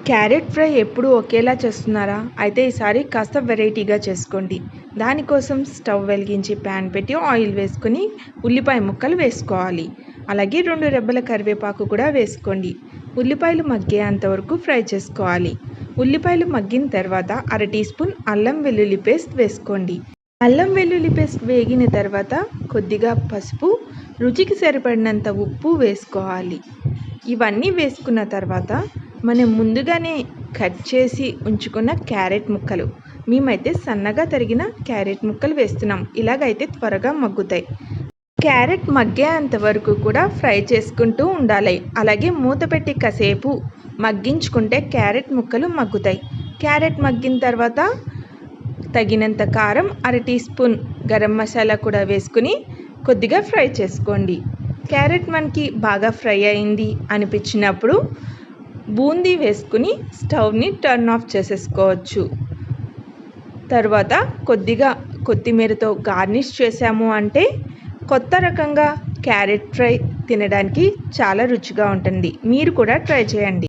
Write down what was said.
Carrot fry ఎప్పుడూ ఒకేలా చేస్తున్నారా? అయితే ఈసారి కాస్త వెరైటీగా చేసుకోండి. దానికోసం స్టవ్ వెలిగించి ప్యాన్ పెట్టి ఆయిల్ వేసుకొని ఉల్లిపాయ ముక్కలు వేసుకోవాలి. అలాగే 2 రెబ్బల కరివేపాకు కూడా వేసుకోండి. ఉల్లిపాయలు మగ్గేంత వరకు ఫ్రై చేసుకోవాలి. ఉల్లిపాయలు మగ్గిన తర్వాత అర టీ స్పూన్ అల్లం వెల్లుల్లి పేస్ట్ వేసుకోండి. అల్లం వెల్లుల్లి పేస్ట్ వేగిన తర్వాత కొద్దిగా పసుపు, రుచికి సరిపడినంత ఉప్పు వేసుకోవాలి. ఇవన్నీ వేసుకున్న తర్వాత మనం ముందుగానే కట్ చేసి ఉంచుకున్న క్యారెట్ ముక్కలు, మేమైతే సన్నగా తరిగిన క్యారెట్ ముక్కలు వేస్తున్నాం. ఇలాగైతే త్వరగా మగ్గుతాయి. క్యారెట్ మగ్గేంత వరకు కూడా ఫ్రై చేసుకుంటూ ఉండాలి. అలాగే మూత పెట్టి కాసేపు మగ్గించుకుంటే క్యారెట్ ముక్కలు మగ్గుతాయి. క్యారెట్ మగ్గిన తర్వాత తగినంత కారం, అర టీ స్పూన్ గరం మసాలా కూడా వేసుకుని కొద్దిగా ఫ్రై చేసుకోండి. క్యారెట్ మనకి బాగా ఫ్రై అయింది అనిపించినప్పుడు బూందీ వేసుకుని స్టవ్ని టర్న్ ఆఫ్ చేసేసుకోవచ్చు. తర్వాత కొద్దిగా కొత్తిమీరతో గార్నిష్ చేసాము అంటే కొత్త రకంగా క్యారెట్ ఫ్రై తినడానికి చాలా రుచిగా ఉంటుంది. మీరు కూడా ట్రై చేయండి.